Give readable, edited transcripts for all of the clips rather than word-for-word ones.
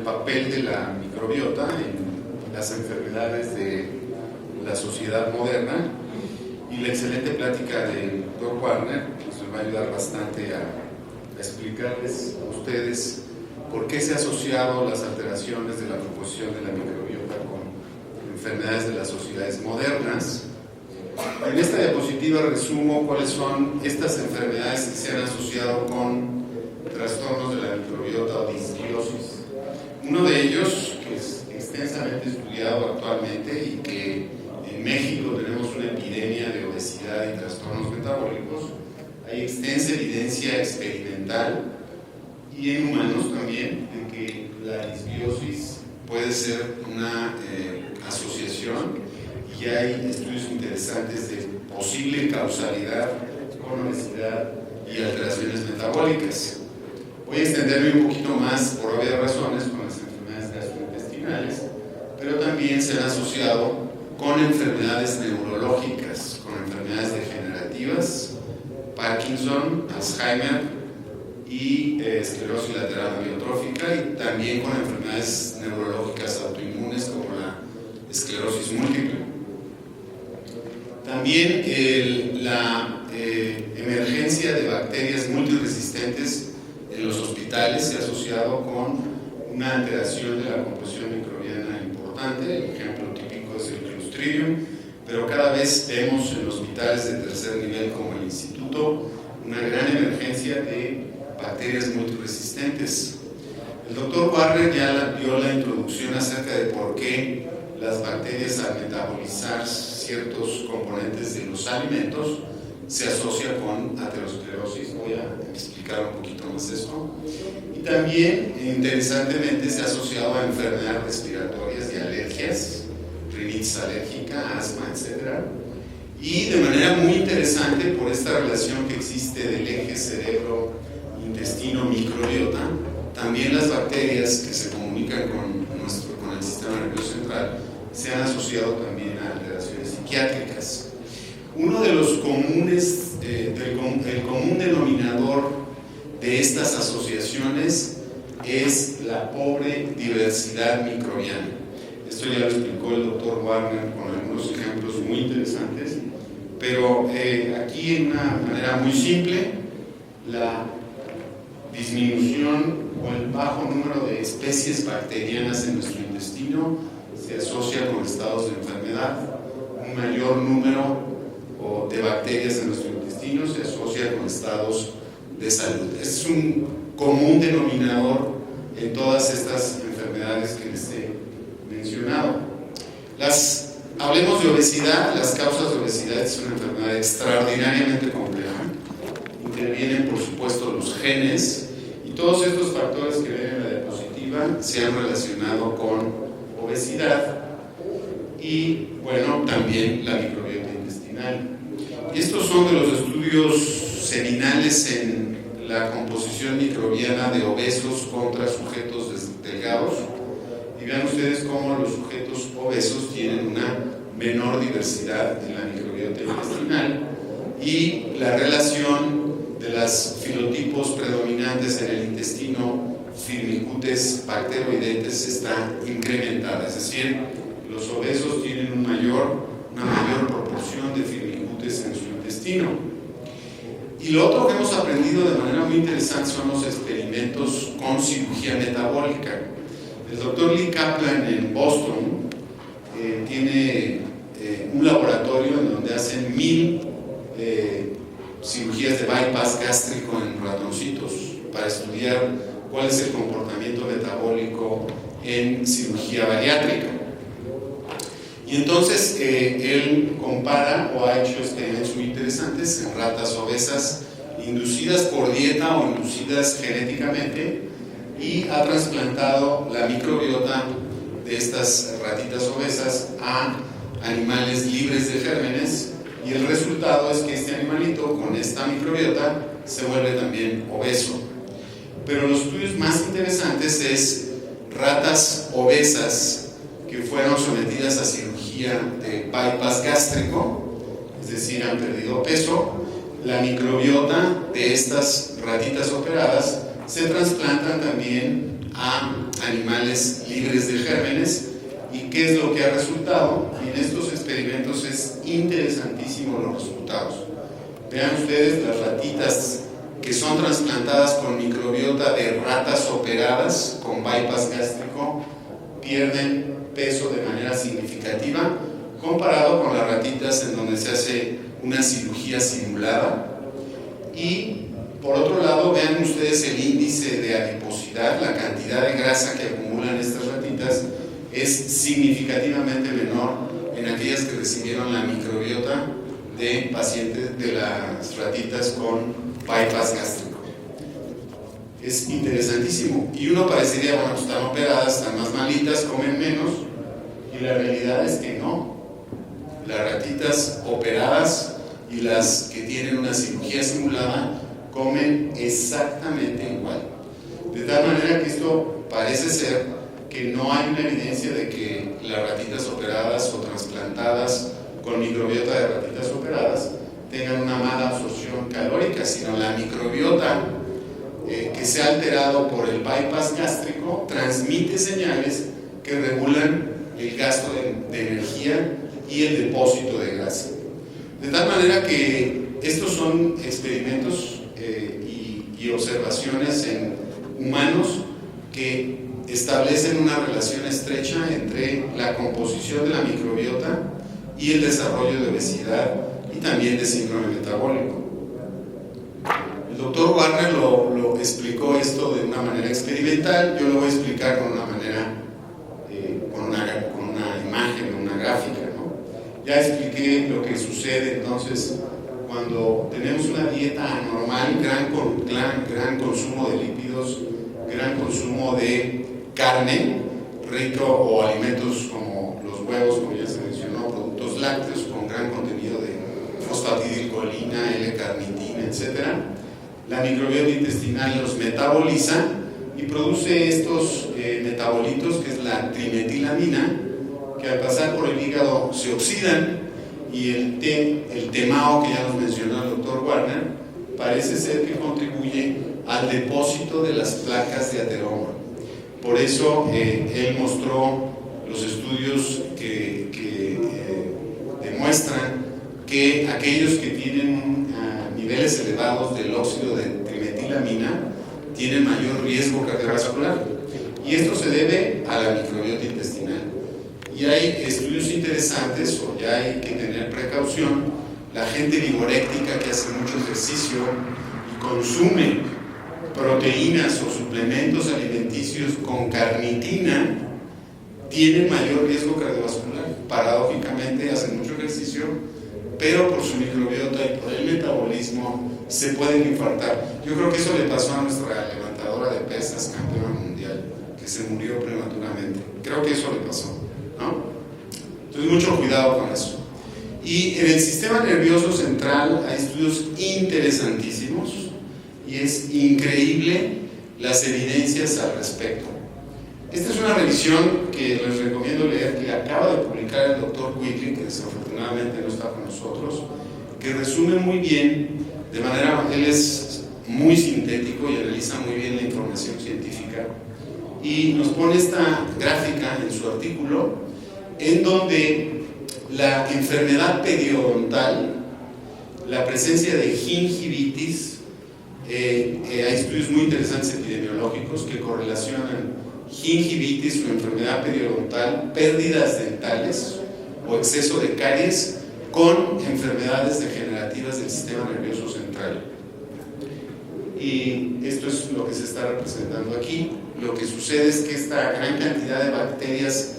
papel de la microbiota en las enfermedades de la sociedad moderna, y la excelente plática del Dr. Warner nos va a ayudar bastante a explicarles a ustedes por qué se han asociado las alteraciones de la composición de la microbiota con enfermedades de las sociedades modernas. En esta diapositiva resumo cuáles son estas enfermedades que se han asociado con trastornos de la microbiota o disbiosis. Uno de ellos, que es extensamente estudiado actualmente y que en México tenemos una epidemia de obesidad y trastornos metabólicos, hay extensa evidencia experimental y en humanos también de que la disbiosis puede ser una asociación, y hay estudios interesantes de posible causalidad con obesidad y alteraciones metabólicas. Voy a extenderme un poquito más, por obvias razones, con las enfermedades gastrointestinales, pero también se han asociado con enfermedades neurológicas, con enfermedades degenerativas, Parkinson, Alzheimer y esclerosis lateral amiotrófica, y también con enfermedades neurológicas autoinmunes como la esclerosis múltiple. También la emergencia de bacterias multiresistentes en los hospitales se ha asociado con una alteración de la composición microbiana importante. El ejemplo típico es el Clostridium, pero cada vez vemos en hospitales de tercer nivel como el Instituto una gran emergencia de bacterias multiresistentes. El Dr. Warner ya dio la introducción acerca de por qué las bacterias, al metabolizar ciertos componentes de los alimentos, se asocia con aterosclerosis. Voy a explicar un poquito más esto. Y también, interesantemente, se ha asociado a enfermedades respiratorias y alergias, rinitis alérgica, asma, etc. Y de manera muy interesante, por esta relación que existe del eje cerebro-intestino-microbiota, también las bacterias que se comunican con el sistema nervioso central se han asociado también a alteraciones psiquiátricas. Uno de los comunes, el común denominador de estas asociaciones es la pobre diversidad microbiana. Esto ya lo explicó el Dr. Warner con algunos ejemplos muy interesantes, pero aquí en una manera muy simple, la disminución o el bajo número de especies bacterianas en nuestro intestino se asocia con estados de enfermedad. Un mayor número de bacterias en nuestro intestino se asocia con estados de salud. Es un común denominador en todas estas enfermedades que les he mencionado. Hablemos de obesidad. Las causas de obesidad es una enfermedad extraordinariamente compleja. Intervienen, por supuesto, los genes, y todos estos factores que ven en la diapositiva se han relacionado con obesidad y, bueno, también la microbiota intestinal. Y estos son de los estudios seminales en la composición microbiana de obesos contra sujetos delgados. Y vean ustedes cómo los sujetos obesos tienen una menor diversidad en la microbiota intestinal, y la relación de los filotipos predominantes en el intestino, Firmicutes bacteroidetes, está incrementada. Es decir, los obesos tienen una mayor proporción de Firmicutes en su intestino. Y lo otro que hemos aprendido de manera muy interesante son los experimentos con cirugía metabólica. El Dr. Lee Kaplan en Boston tiene un laboratorio en donde hacen 1000 cirugías de bypass gástrico en ratoncitos para estudiar cuál es el comportamiento metabólico en cirugía bariátrica. Y entonces él compara, o ha hecho experimentos muy interesantes en ratas obesas inducidas por dieta o inducidas genéticamente, y ha trasplantado la microbiota de estas ratitas obesas a animales libres de gérmenes, y el resultado es que este animalito con esta microbiota se vuelve también obeso. Pero los estudios más interesantes es ratas obesas que fueron sometidas a cirugía de bypass gástrico, es decir, han perdido peso. La microbiota de estas ratitas operadas se trasplantan también a animales libres de gérmenes. ¿Y qué es lo que ha resultado? En estos experimentos es interesantísimo los resultados. Vean ustedes las ratitas que son trasplantadas con microbiota de ratas operadas con bypass gástrico pierden peso de manera significativa comparado con las ratitas en donde se hace una cirugía simulada. Y por otro lado, vean ustedes el índice de adiposidad, la cantidad de grasa que acumulan estas ratitas es significativamente menor en aquellas que recibieron la microbiota de pacientes de las ratitas con bypass gástrico. Es interesantísimo. Y uno parecería, bueno, están operadas, están más malitas, comen menos, y la realidad es que no. Las ratitas operadas y las que tienen una cirugía simulada comen exactamente igual. De tal manera que esto parece ser que no hay una evidencia de que las ratitas operadas o trasplantadas con microbiota de ratitas operadas tengan una mala absorción calórica, sino la microbiota que se ha alterado por el bypass gástrico transmite señales que regulan el gasto de energía y el depósito de grasa. De tal manera que estos son experimentos y observaciones en humanos que establecen una relación estrecha entre la composición de la microbiota y el desarrollo de obesidad y también de síndrome metabólico. El doctor Warner lo explicó esto de una manera experimental, yo lo voy a explicar con una manera, con una imagen, una gráfica, ¿no? Ya expliqué lo que sucede entonces cuando tenemos una dieta anormal, gran consumo de lípidos, gran consumo de carne, rico o alimentos como los huevos, como ya se mencionó, productos lácteos con gran contenido de fosfatidilcolina, L-carnitina, etc. La microbiota intestinal los metaboliza y produce estos metabolitos, que es la trimetilamina, que al pasar por el hígado se oxidan, y el TMAO, que ya nos mencionó el doctor Warner, parece ser que contribuye al depósito de las placas de ateroma. Por eso él mostró los estudios que demuestran que aquellos que tienen niveles elevados del óxido de trimetilamina tienen mayor riesgo cardiovascular, y esto se debe a la microbiota intestinal. Y hay estudios interesantes, o ya hay que tener precaución. La gente vigoréctica que hace mucho ejercicio y consume proteínas o suplementos alimenticios con carnitina tienen mayor riesgo cardiovascular. Paradójicamente hacen mucho ejercicio, pero por su microbiota y por el metabolismo se pueden infartar. Yo creo que eso le pasó a nuestra levantadora de pesas, campeona mundial, que se murió prematuramente. Creo que eso le pasó, ¿no? Entonces mucho cuidado con eso. Y en el sistema nervioso central hay estudios interesantísimos y es increíble las evidencias al respecto. Esta es una revisión que les recomiendo leer, que acaba de publicar el doctor Whitley, que desafortunadamente no está con nosotros, que resume muy bien, de manera, él es muy sintético y analiza muy bien la información científica, y nos pone esta gráfica en su artículo, en donde la enfermedad periodontal, la presencia de gingivitis, hay estudios muy interesantes epidemiológicos que correlacionan gingivitis o enfermedad periodontal, pérdidas dentales o exceso de caries con enfermedades degenerativas del sistema nervioso central. Y esto es lo que se está representando aquí. Lo que sucede es que esta gran cantidad de bacterias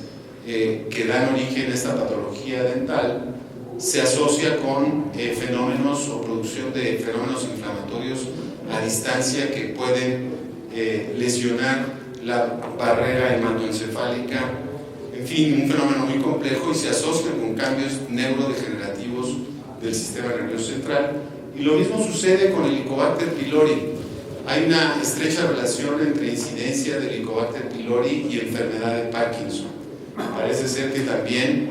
que dan origen a esta patología dental se asocia con fenómenos o producción de fenómenos inflamatorios a distancia que pueden lesionar la barrera hematoencefálica, en fin, un fenómeno muy complejo, y se asocia con cambios neurodegenerativos del sistema nervioso central. Y lo mismo sucede con el Helicobacter pylori. Hay una estrecha relación entre incidencia del Helicobacter pylori y enfermedad de Parkinson. Parece ser que también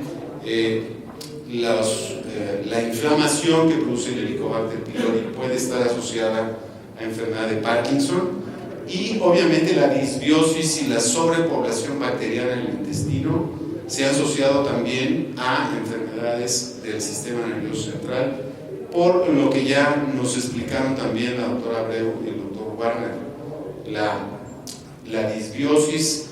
la inflamación que produce el Helicobacter pylori puede estar asociada a enfermedad de Parkinson, y obviamente la disbiosis y la sobrepoblación bacteriana en el intestino se ha asociado también a enfermedades del sistema nervioso central, por lo que ya nos explicaron también la doctora Abreu y el doctor Warner. La disbiosis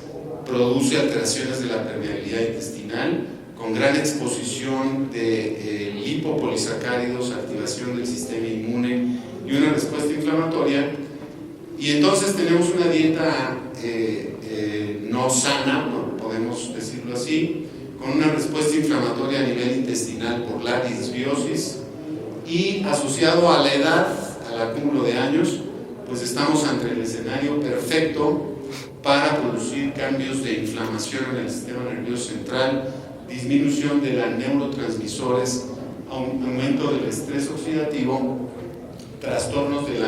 produce alteraciones de la permeabilidad intestinal con gran exposición de lipopolisacáridos, activación del sistema inmune y una respuesta inflamatoria, y entonces tenemos una dieta no sana, podemos decirlo así, con una respuesta inflamatoria a nivel intestinal por la disbiosis, y asociado a la edad, al acúmulo de años, pues estamos ante el escenario perfecto para producir cambios de inflamación en el sistema nervioso central, disminución de los neurotransmisores, aumento del estrés oxidativo, trastornos de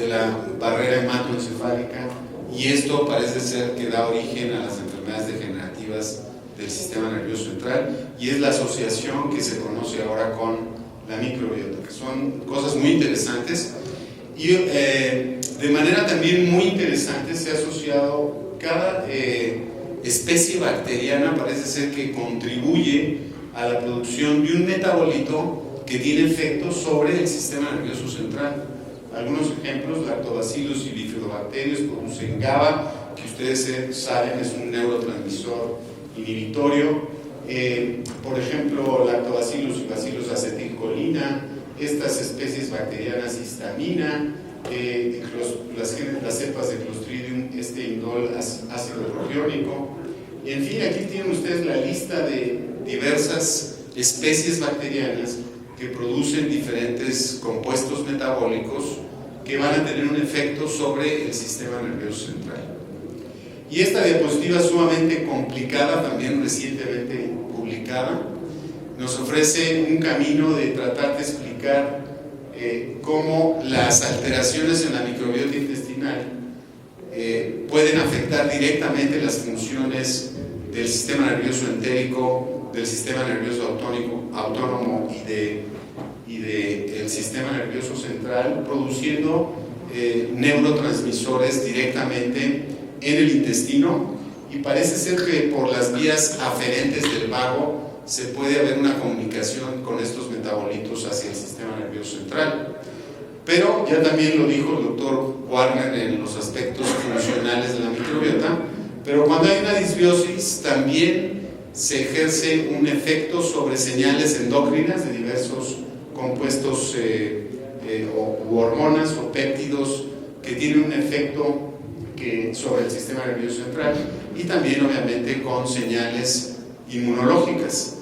la barrera hematoencefálica, y esto parece ser que da origen a las enfermedades degenerativas del sistema nervioso central, y es la asociación que se conoce ahora con la microbiota, que son cosas muy interesantes. Y de manera también muy interesante se ha asociado cada especie bacteriana, parece ser que contribuye a la producción de un metabolito que tiene efectos sobre el sistema nervioso central. Algunos ejemplos: lactobacillus y bifidobacterios producen GABA, que ustedes saben es un neurotransmisor inhibitorio. Por ejemplo, lactobacillus y bacillus acetilcolina, estas especies bacterianas histamina, las cepas de Clostridium, indol ácido propiónico. Y en fin, aquí tienen ustedes la lista de diversas especies bacterianas que producen diferentes compuestos metabólicos que van a tener un efecto sobre el sistema nervioso central. Y esta diapositiva sumamente complicada, también recientemente publicada, nos ofrece un camino de tratar de explicar cómo las alteraciones en la microbiota intestinal pueden afectar directamente las funciones del sistema nervioso entérico, del sistema nervioso autónomo y del sistema nervioso central, produciendo neurotransmisores directamente en el intestino, y parece ser que por las vías aferentes del vago se puede haber una comunicación con estos metabolitos hacia el sistema nervioso central. Pero ya también lo dijo el doctor Warner en los aspectos funcionales de la microbiota, pero cuando hay una disbiosis también se ejerce un efecto sobre señales endócrinas de diversos compuestos u hormonas o péptidos que tienen un efecto sobre el sistema nervioso central, y también obviamente con señales inmunológicas.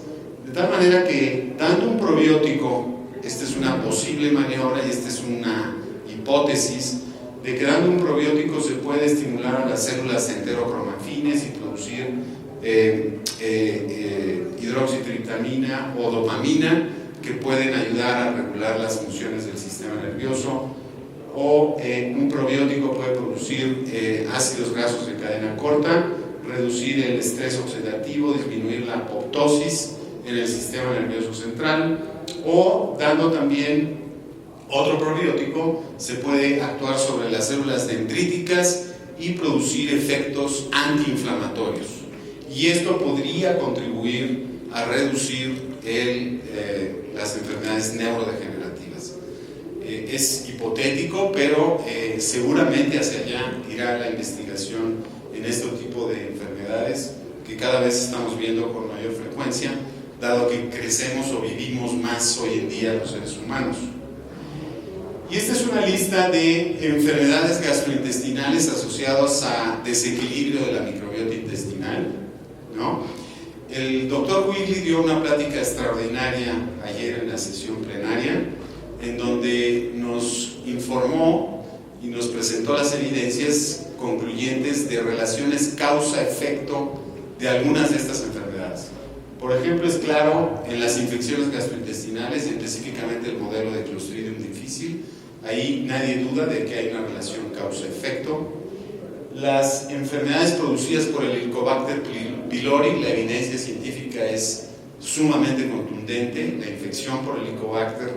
De tal manera que dando un probiótico, esta es una posible maniobra y esta es una hipótesis, de que dando un probiótico se puede estimular a las células enterocromafines y producir hidroxitriptamina o dopamina, que pueden ayudar a regular las funciones del sistema nervioso. O un probiótico puede producir ácidos grasos de cadena corta, reducir el estrés oxidativo, disminuir la apoptosis en el sistema nervioso central. O dando también otro probiótico se puede actuar sobre las células dendríticas y producir efectos antiinflamatorios, y esto podría contribuir a reducir las enfermedades neurodegenerativas. Es hipotético, pero seguramente hacia allá irá la investigación en este tipo de enfermedades que cada vez estamos viendo con mayor frecuencia, dado que crecemos o vivimos más hoy en día los seres humanos. Y esta es una lista de enfermedades gastrointestinales asociadas a desequilibrio de la microbiota intestinal, ¿no? El doctor Quigley dio una plática extraordinaria ayer en la sesión plenaria, en donde nos informó y nos presentó las evidencias concluyentes de relaciones causa-efecto de algunas de estas enfermedades. Por ejemplo, es claro en las infecciones gastrointestinales, específicamente el modelo de Clostridium difficile. Ahí nadie duda de que hay una relación causa-efecto. Las enfermedades producidas por el Helicobacter pylori, la evidencia científica es sumamente contundente. La infección por Helicobacter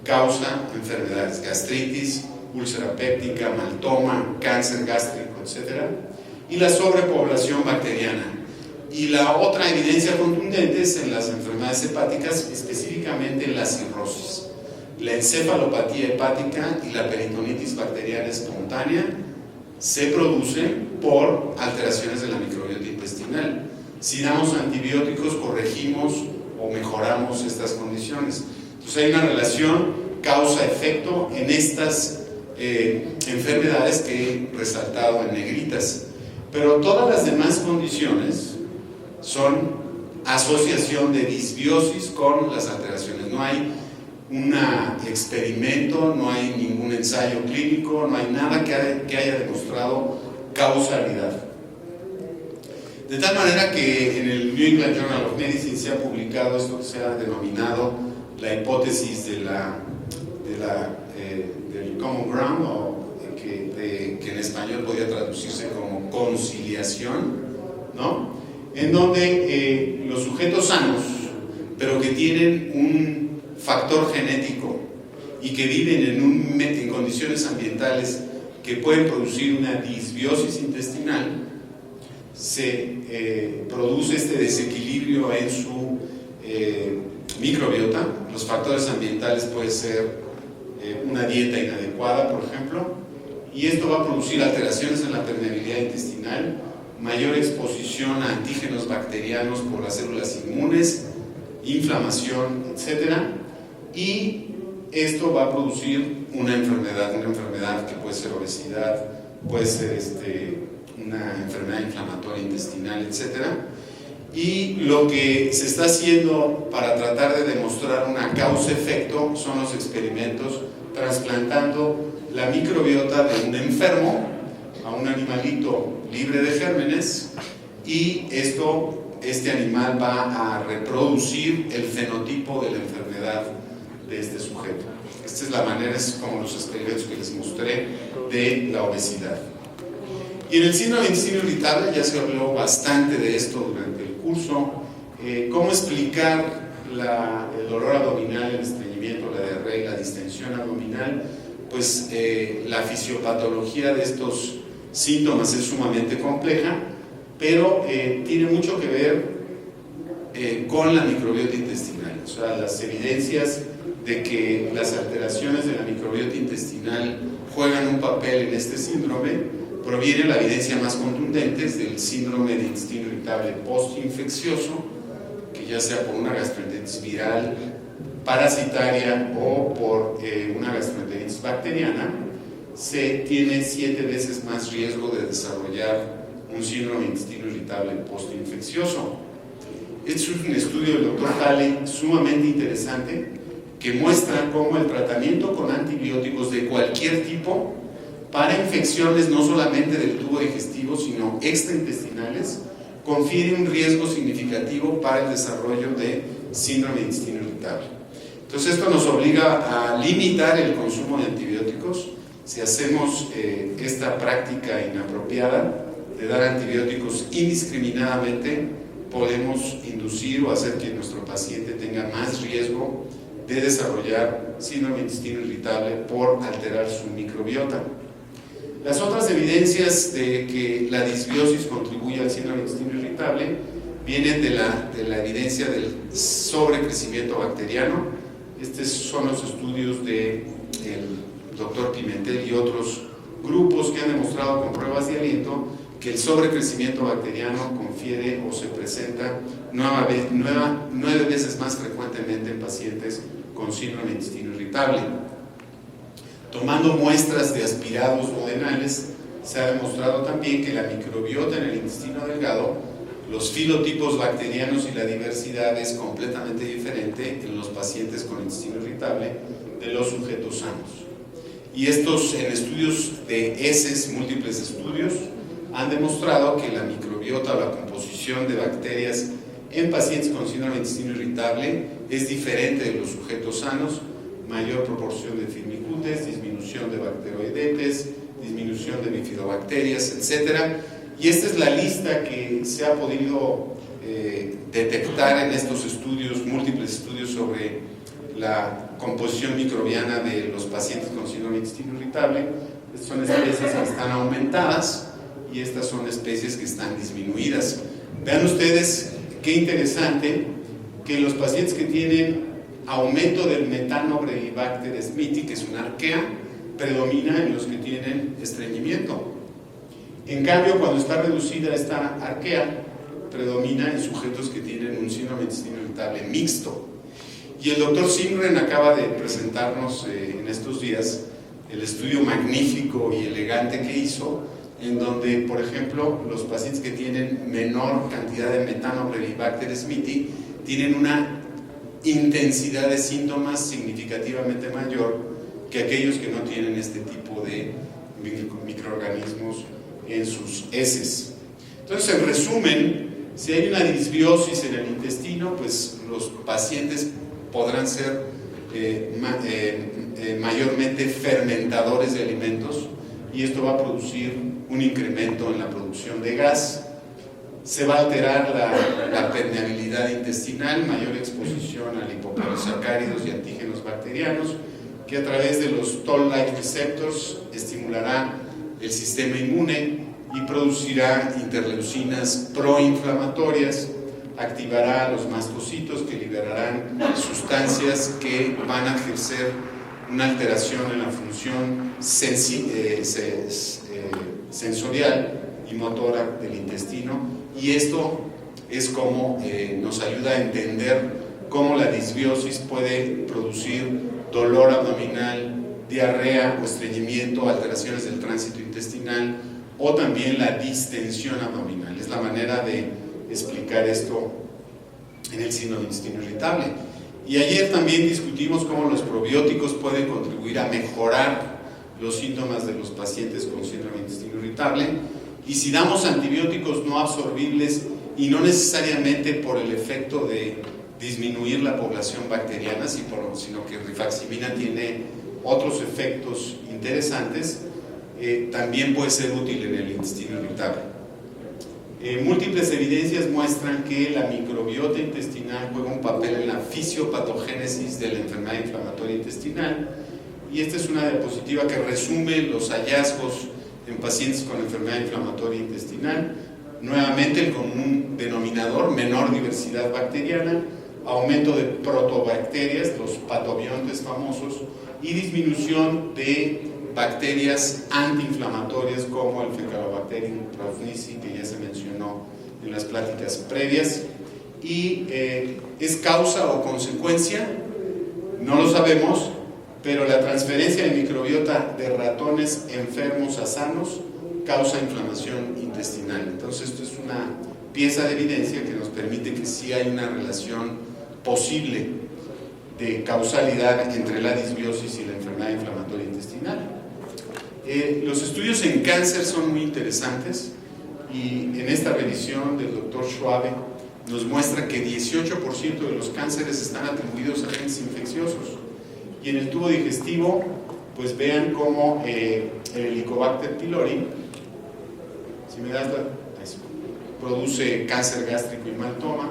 causa enfermedades, gastritis, úlcera péptica, maltoma, cáncer gástrico, etc. Y la sobrepoblación bacteriana. Y la otra evidencia contundente es en las enfermedades hepáticas, específicamente en la cirrosis. La encefalopatía hepática y la peritonitis bacteriana espontánea se producen por alteraciones de la microbiota intestinal. Si damos antibióticos, corregimos o mejoramos estas condiciones. Entonces hay una relación causa-efecto en estas enfermedades que he resaltado en negritas. Pero todas las demás condiciones son asociación de disbiosis con las alteraciones. No hay un experimento, no hay ningún ensayo clínico, no hay nada que haya demostrado causalidad. De tal manera que en el New England Journal of Medicine se ha publicado esto que se ha denominado la hipótesis del common ground, o que en español podría traducirse como conciliación, ¿no? En donde los sujetos sanos, pero que tienen un factor genético y que viven en condiciones ambientales que pueden producir una disbiosis intestinal, se produce este desequilibrio en su microbiota. Los factores ambientales pueden ser una dieta inadecuada, por ejemplo, y esto va a producir alteraciones en la permeabilidad intestinal, mayor exposición a antígenos bacterianos por las células inmunes, inflamación, etc. Y esto va a producir una enfermedad que puede ser obesidad, puede ser una enfermedad inflamatoria intestinal, etc. Y lo que se está haciendo para tratar de demostrar una causa-efecto son los experimentos trasplantando la microbiota de un enfermo a un animalito libre de gérmenes, y este animal va a reproducir el fenotipo de la enfermedad de este sujeto. Esta es la manera, es como los experimentos que les mostré de la obesidad. Y en el síndrome de intestino irritable ya se habló bastante de esto durante el curso. ¿Cómo explicar el dolor abdominal, el estreñimiento, la diarrea y la distensión abdominal? Pues la fisiopatología de estos síntomas es sumamente compleja, pero tiene mucho que ver con la microbiota intestinal. O sea, las evidencias de que las alteraciones de la microbiota intestinal juegan un papel en este síndrome proviene la evidencia más contundente del síndrome de intestino irritable postinfeccioso, que ya sea por una gastroenteritis viral, parasitaria o por una gastroenteritis bacteriana, se tiene 7 veces más riesgo de desarrollar un síndrome de intestino irritable postinfeccioso. Este es un estudio del Dr. Haley sumamente interesante que muestra cómo el tratamiento con antibióticos de cualquier tipo para infecciones no solamente del tubo digestivo sino extraintestinales confiere un riesgo significativo para el desarrollo de síndrome de intestino irritable. Entonces esto nos obliga a limitar el consumo de antibióticos. Si hacemos esta práctica inapropiada de dar antibióticos indiscriminadamente, podemos inducir o hacer que nuestro paciente tenga más riesgo de desarrollar síndrome de intestino irritable por alterar su microbiota. Las otras evidencias de que la disbiosis contribuye al síndrome de intestino irritable vienen de la evidencia del sobrecrecimiento bacteriano. Estos son los estudios del doctor Pimentel y otros grupos que han demostrado con pruebas de aliento que el sobrecrecimiento bacteriano confiere o se presenta 9 veces más frecuentemente en pacientes con síndrome de intestino irritable. Tomando muestras de aspirados duodenales, se ha demostrado también que la microbiota en el intestino delgado, los filotipos bacterianos y la diversidad es completamente diferente en los pacientes con intestino irritable de los sujetos sanos. Y estos en estudios de heces, múltiples estudios, han demostrado que la microbiota o la composición de bacterias en pacientes con síndrome de intestino irritable es diferente de los sujetos sanos, mayor proporción de firmicutes, disminución de bacteroidetes, disminución de bifidobacterias, etc. Y esta es la lista que se ha podido detectar en estos estudios, múltiples estudios sobre la composición microbiana de los pacientes con síndrome de intestino irritable. Estas son especies que están aumentadas y estas son especies que están disminuidas. Vean ustedes qué interesante que los pacientes que tienen aumento del Methanobrevibacter smithii, que es una arquea, predomina en los que tienen estreñimiento. En cambio, cuando está reducida esta arquea, predomina en sujetos que tienen un síndrome de intestino irritable mixto. Y el doctor Simren acaba de presentarnos en estos días el estudio magnífico y elegante que hizo, en donde, por ejemplo, los pacientes que tienen menor cantidad de Methanobrevibacter smithii tienen una intensidad de síntomas significativamente mayor que aquellos que no tienen este tipo de microorganismos en sus heces. Entonces, en resumen, si hay una disbiosis en el intestino, pues los pacientes podrán ser mayormente fermentadores de alimentos y esto va a producir un incremento en la producción de gas. Se va a alterar la permeabilidad intestinal, mayor exposición a lipopolisacáridos y antígenos bacterianos, que a través de los Toll-like receptors estimulará el sistema inmune y producirá interleucinas proinflamatorias, activará a los mastocitos que liberarán sustancias que van a ejercer una alteración en la función sensorial y motora del intestino, y esto es como nos ayuda a entender cómo la disbiosis puede producir dolor abdominal, diarrea o estreñimiento, alteraciones del tránsito intestinal o también la distensión abdominal. Es la manera de explicar esto en el síndrome de intestino irritable. Y ayer también discutimos cómo los probióticos pueden contribuir a mejorar los síntomas de los pacientes con síndrome de intestino irritable, y si damos antibióticos no absorbibles y no necesariamente por el efecto de disminuir la población bacteriana, sino que rifaximirina tiene otros efectos interesantes, también puede ser útil en el intestino irritable. Múltiples evidencias muestran que la microbiota intestinal juega un papel en la fisiopatogénesis de la enfermedad inflamatoria intestinal, y esta es una diapositiva que resume los hallazgos en pacientes con enfermedad inflamatoria intestinal. Nuevamente el común denominador: menor diversidad bacteriana, aumento de protobacterias, los patobiontes famosos, y disminución de bacterias antiinflamatorias como el Faecalibacterium prausnitzii, que ya se mencionó en las pláticas previas. Y ¿es causa o consecuencia? No lo sabemos, pero la transferencia de microbiota de ratones enfermos a sanos causa inflamación intestinal. Entonces esto es una pieza de evidencia que nos permite que sí hay una relación posible de causalidad entre la disbiosis y la enfermedad inflamatoria intestinal. Los estudios en cáncer son muy interesantes, y en esta revisión del Dr. Schwabe nos muestra que 18% de los cánceres están atribuidos a agentes infecciosos, y en el tubo digestivo pues vean cómo el Helicobacter pylori, si me das produce cáncer gástrico y maltoma.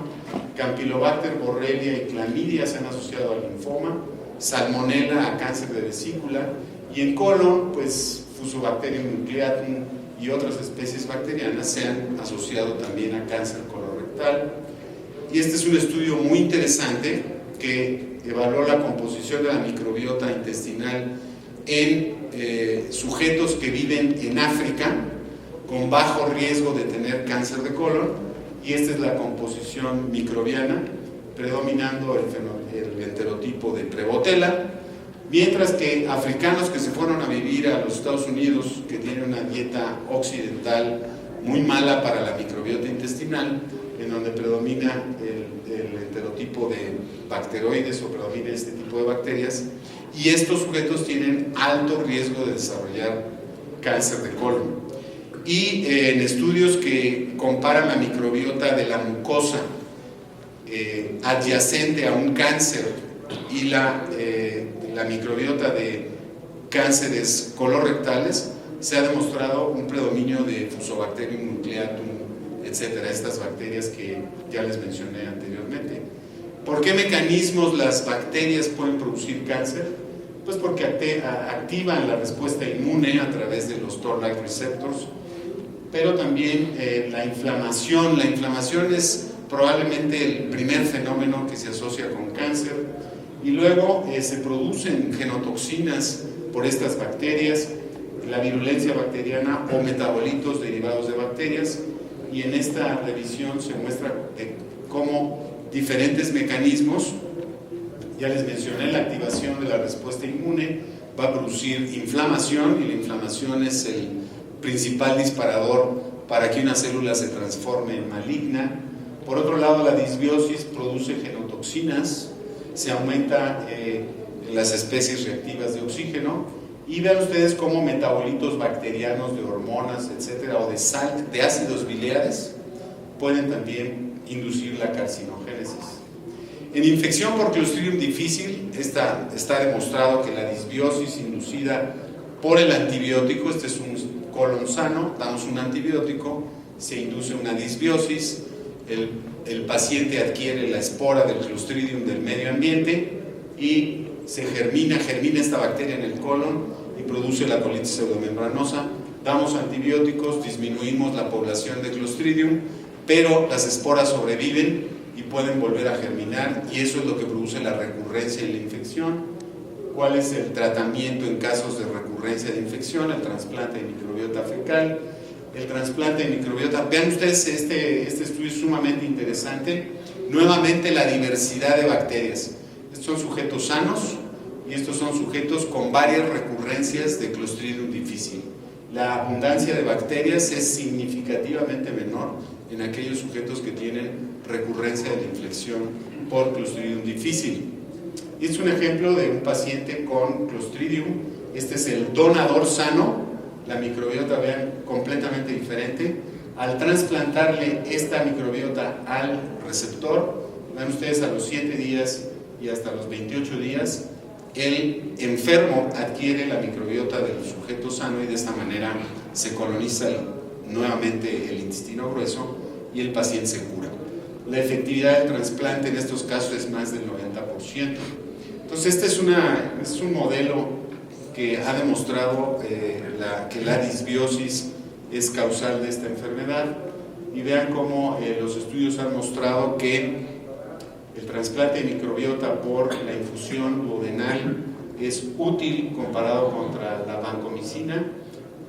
Campylobacter, Borrelia y Clamidia se han asociado al linfoma, Salmonella a cáncer de vesícula, y en colon, pues Fusobacterium nucleatum y otras especies bacterianas se han asociado también a cáncer colorectal. Y este es un estudio muy interesante que evaluó la composición de la microbiota intestinal en sujetos que viven en África con bajo riesgo de tener cáncer de colon, y esta es la composición microbiana, predominando el enterotipo de Prevotella, mientras que africanos que se fueron a vivir a los Estados Unidos, que tienen una dieta occidental muy mala para la microbiota intestinal, en donde predomina el enterotipo de bacteroides o predomina este tipo de bacterias, y estos sujetos tienen alto riesgo de desarrollar cáncer de colon. Y en estudios que comparan la microbiota de la mucosa adyacente a un cáncer y la microbiota de cánceres colorectales, se ha demostrado un predominio de Fusobacterium nucleatum, etcétera, estas bacterias que ya les mencioné anteriormente. ¿Por qué mecanismos las bacterias pueden producir cáncer? Pues porque activan la respuesta inmune a través de los Toll-like receptors, pero también la inflamación. La inflamación es probablemente el primer fenómeno que se asocia con cáncer, y luego se producen genotoxinas por estas bacterias, la virulencia bacteriana o metabolitos derivados de bacterias, y en esta revisión se muestra cómo diferentes mecanismos, ya les mencioné, la activación de la respuesta inmune va a producir inflamación, y la inflamación es el principal disparador para que una célula se transforme en maligna. Por otro lado, la disbiosis produce genotoxinas, se aumenta las especies reactivas de oxígeno, y vean ustedes cómo metabolitos bacterianos de hormonas, etcétera, o de ácidos biliares pueden también inducir la carcinogénesis. En infección por Clostridium difficile está demostrado que la disbiosis inducida por el antibiótico, este es un colon sano, damos un antibiótico, se induce una disbiosis, el paciente adquiere la espora del Clostridium del medio ambiente y se germina esta bacteria en el colon y produce la colitis pseudomembranosa. Damos antibióticos, disminuimos la población de Clostridium, pero las esporas sobreviven y pueden volver a germinar, y eso es lo que produce la recurrencia en la infección. ¿Cuál es el tratamiento en casos de recurrencia de infección? El trasplante de microbiota fecal. El trasplante de microbiota, vean ustedes, este estudio es sumamente interesante. Nuevamente, la diversidad de bacterias. Estos son sujetos sanos y estos son sujetos con varias recurrencias de Clostridium difficile. La abundancia de bacterias es significativamente menor en aquellos sujetos que tienen recurrencia de la infección por Clostridium difficile. Y es un ejemplo de un paciente con Clostridium. Este es el donador sano. La microbiota, vean, completamente diferente. Al trasplantarle esta microbiota al receptor, vean ustedes, a los 7 días y hasta los 28 días, el enfermo adquiere la microbiota del sujeto sano, y de esta manera se coloniza nuevamente el intestino grueso y el paciente se cura. La efectividad del trasplante en estos casos es más del 90%. Entonces, este es un modelo que ha demostrado que la disbiosis es causal de esta enfermedad, y vean cómo los estudios han mostrado que el trasplante de microbiota por la infusión duodenal es útil comparado contra la vancomicina,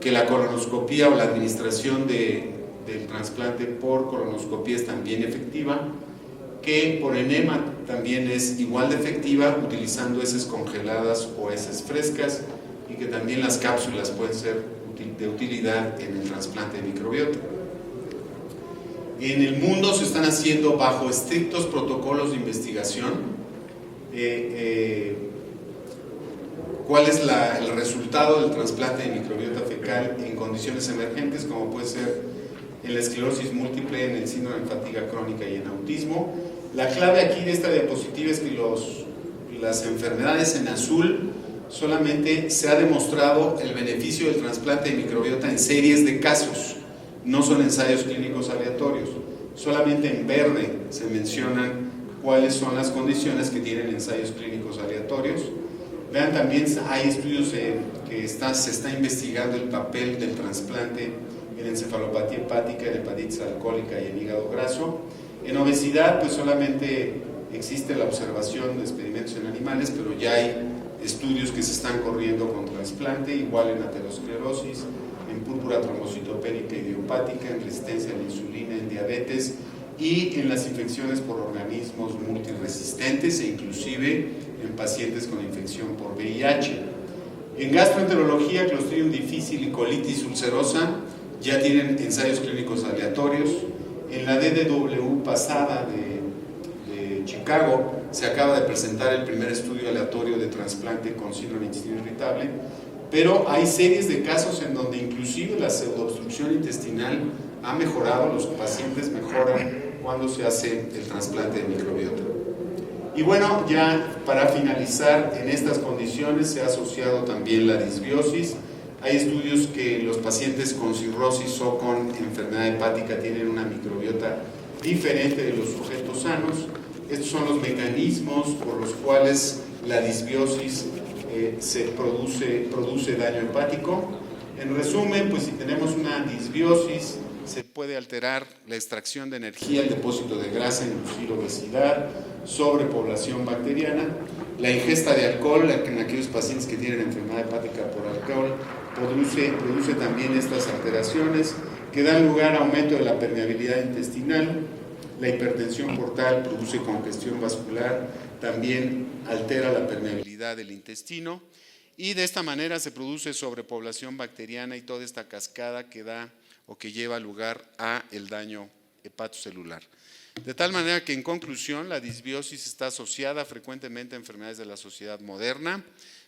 que la colonoscopía o la administración del trasplante por colonoscopía es también efectiva, que por enema también es igual de efectiva utilizando heces congeladas o heces frescas, y que también las cápsulas pueden ser de utilidad en el trasplante de microbiota. En el mundo se están haciendo bajo estrictos protocolos de investigación. ¿Cuál es el resultado del trasplante de microbiota fecal en condiciones emergentes, como puede ser en la esclerosis múltiple, en el síndrome de fatiga crónica y en autismo? La clave aquí de esta diapositiva es que las enfermedades en azul solamente se ha demostrado el beneficio del trasplante de microbiota en series de casos, no son ensayos clínicos aleatorios. Solamente en verde se mencionan cuáles son las condiciones que tienen ensayos clínicos aleatorios. Vean, también hay estudios que se está investigando el papel del trasplante en encefalopatía hepática, en hepatitis alcohólica y en hígado graso. En obesidad, pues solamente existe la observación de experimentos en animales, pero ya hay estudios que se están corriendo con trasplante, igual en aterosclerosis, en púrpura trombocitopénica idiopática, en resistencia a la insulina, en diabetes y en las infecciones por organismos multiresistentes, e inclusive en pacientes con infección por VIH. En gastroenterología, Clostridium difficile y colitis ulcerosa ya tienen ensayos clínicos aleatorios. En la DDW pasada de Chicago se acaba de presentar el primer estudio aleatorio de trasplante con síndrome de intestino irritable, pero hay series de casos en donde inclusive la pseudoobstrucción intestinal ha mejorado, los pacientes mejoran cuando se hace el trasplante de microbiota. Y bueno, ya para finalizar, en estas condiciones se ha asociado también la disbiosis. Hay estudios que los pacientes con cirrosis o con enfermedad hepática tienen una microbiota diferente de los sujetos sanos. Estos son los mecanismos por los cuales la disbiosis se produce daño hepático. En resumen, pues si tenemos una disbiosis, se puede alterar la extracción de energía, el depósito de grasa, inducir obesidad, sobrepoblación bacteriana. La ingesta de alcohol en aquellos pacientes que tienen enfermedad hepática por alcohol produce también estas alteraciones que dan lugar a aumento de la permeabilidad intestinal. La hipertensión portal produce congestión vascular, también altera la permeabilidad del intestino y de esta manera se produce sobrepoblación bacteriana y toda esta cascada que da o que lleva lugar a el daño hepatocelular. De tal manera que en conclusión la disbiosis está asociada frecuentemente a enfermedades de la sociedad moderna.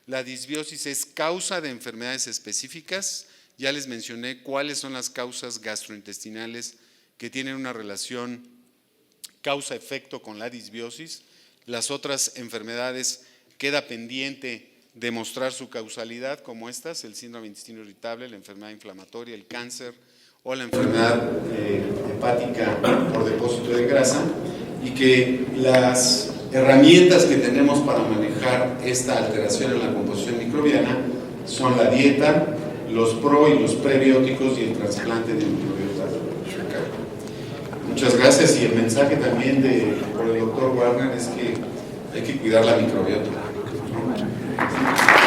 La disbiosis es causa de enfermedades específicas. Ya les mencioné cuáles son las causas gastrointestinales que tienen una relación causa-efecto con la disbiosis. Las otras enfermedades queda pendiente demostrar su causalidad, como estas, el síndrome de intestino irritable, la enfermedad inflamatoria, el cáncer o la enfermedad hepática por depósito de grasa, y que las herramientas que tenemos para manejar esta alteración en la composición microbiana son la dieta, los pro y los prebióticos y el trasplante de microbiota fecal. Muchas gracias, y el mensaje también por el doctor Warner es que hay que cuidar la microbiota, ¿no?